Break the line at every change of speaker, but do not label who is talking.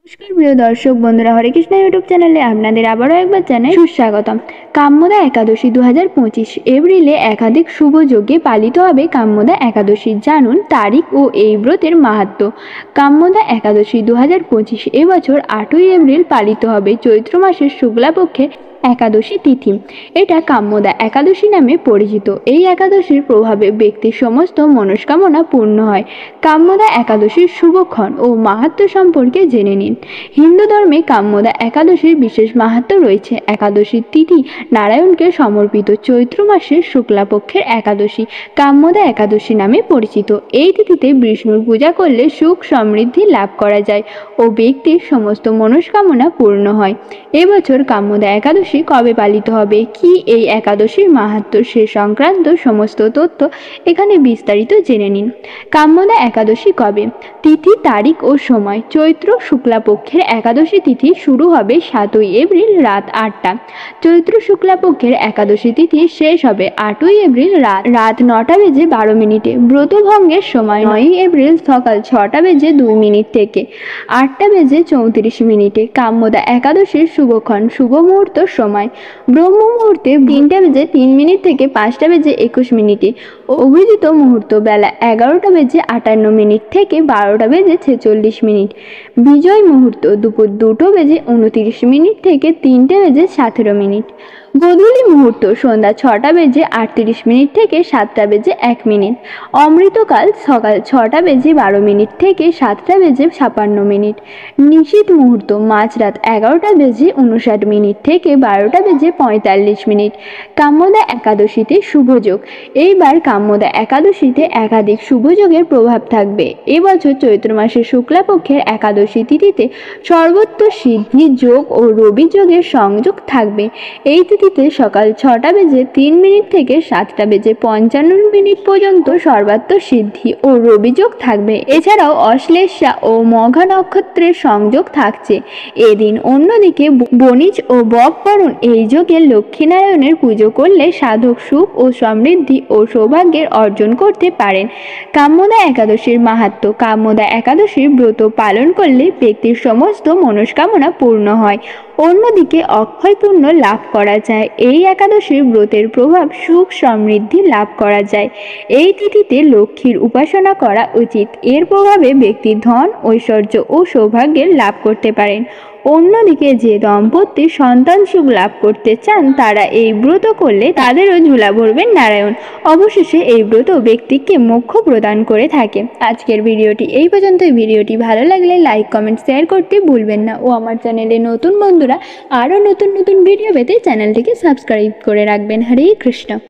নমস্কার প্রিয় দর্শক বন্ধুরা, হরে কৃষ্ণ ইউটিউব চ্যানেলে আপনাদের আবারও একবার জানাই সুস্বাগতম। কাম্যদা একাদশী 2025 এপ্রিলে একাধিক শুভ যোগে পালিত হবে কাম্যদা একাদশী। জানুন তারিখ ও এই ব্রতের মাহাত্ম্য। কাম্যদা একাদশী 2025 এবছর 8ই এপ্রিল পালিত হবে চৈত্র মাসের শুক্লাপক্ষে একাদশী তিথি। এটা কাম্যদা একাদশী নামে পরিচিত। এই একাদশীর প্রভাবে ব্যক্তির সমস্ত মনস্কামনা পূর্ণ হয়। কাম্যদা একাদশীর শুভক্ষণ ও মাহাত্ম্য সম্পর্কে জেনে নিন। হিন্দু ধর্মে কাম্যদা একাদশীর বিশেষ মাহাত্ম্য রয়েছে। একাদশীর তিথি নারায়ণকে সমর্পিত। চৈত্র মাসের শুক্লাপক্ষের একাদশী কাম্যদা একাদশী নামে পরিচিত। এই তিথিতে বিষ্ণুর পূজা করলে সুখ সমৃদ্ধি লাভ করা যায় ও ব্যক্তির সমস্ত মনস্কামনা পূর্ণ হয়। এবছর কাম্যদা একাদশী কবে পালিত হবে, কি এই একাদশীর মাহাত্ম্য, সে সংক্রান্ত সমস্ত তথ্য এখানে বিস্তারিত জেনে নিন। কাম্যদা একাদশী কবে? তিথি, তারিখ ও সময়। চৈত্র শুক্লাপক্ষের একাদশী তিথি শুরু হবে 7ই এপ্রিল রাত 8টা। চৈত্র শুক্লাপক্ষের একাদশী তিথি শেষ হবে 8ই এপ্রিল রাত 9টা বেজে 12 মিনিটে। ব্রতভঙ্গের সময় 9ই এপ্রিল সকাল 6টা বেজে 2 মিনিট থেকে 8টা বেজে 34 মিনিটে। কাম্যদা একাদশীর শুভক্ষণ, শুভ মুহূর্ত সময় ব্রহ্ম মুহূর্তে 3টা বেজে 3 মিনিট থেকে 5টা বেজে 21 মিনিটে। অভিজিত মুহূর্ত বেলা 11টা বেজে 58 মিনিট থেকে 12টা বেজে 46 মিনিট। বিজয় মুহূর্ত দুপুর 2টো বেজে 29 মিনিট থেকে 3টে বেজে 17 মিনিট। গোধূলি মুহূর্ত সন্ধ্যা 6টা বেজে 38 মিনিট থেকে 7টা বেজে 1 মিনিট। অমৃতকাল সকাল 6টা বেজে 12 মিনিট থেকে 7টা বেজে 56 মিনিট। নিশীথ মুহূর্ত মাঝরাত 11টা বেজে 59 মিনিট থেকে 12টা বেজে 45 মিনিট। কাম্যদা একাদশীতে শুভযোগ। এইবার কাম্যদা একাদশীতে একাধিক শুভযোগের প্রভাব থাকবে। এবছর চৈত্র মাসের শুক্লাপক্ষের একাদশী তিথিতে সর্বত্র সিদ্ধি যোগ ও রবি যোগের সংযোগ থাকবে। এই তিথিতে সকাল 6টা বেজে 3 মিনিট থেকে 7টা বেজে 55 মিনিট পর্যন্ত সর্বাত্ম সিদ্ধি ও রবি যোগ থাকবে। এছাড়াও অশ্লেষা ও মঘা নক্ষত্রের সংযোগ থাকছে এদিন। অন্যদিকে বণিজ ও বকবরণ এই যোগে লক্ষ্মীনারায়ণের পুজো করলে সাধক সুখ ও সমৃদ্ধি ও সৌভাগ্যের অর্জন করতে পারেন। কাম্যদা একাদশীর মাহাত্ম্য। কাম্যদা একাদশীর ব্রত পালন করলে ব্যক্তির সমস্ত মনস্কামনা পূর্ণ হয়। অন্যদিকে অক্ষয় পুণ্য লাভ করা যায়। এই একাদশীর ব্রতের প্রভাব সুখ সমৃদ্ধি লাভ করা যায়। এই তিথিতে লক্ষ্মীর উপাসনা করা উচিত। এর প্রভাবে ব্যক্তি ধন, ঐশ্বর্য ও সৌভাগ্যের লাভ করতে পারেন। অন্যদিকে যে দম্পতি সন্তান সুখ লাভ করতে চান তারা এই ব্রত করলে তাদেরও ঝুলা ভরবেন নারায়ণ। অবশেষে এই ব্রত ব্যক্তিকে মোক্ষ প্রদান করে থাকে। আজকের ভিডিওটি এই পর্যন্তই। ভিডিওটি ভালো লাগলে লাইক, কমেন্ট, শেয়ার করতে ভুলবেন না ও আমার চ্যানেলে নতুন বন্ধুরা আরও নতুন নতুন ভিডিও পেতে চ্যানেলটিকে সাবস্ক্রাইব করে রাখবেন। হরে কৃষ্ণ।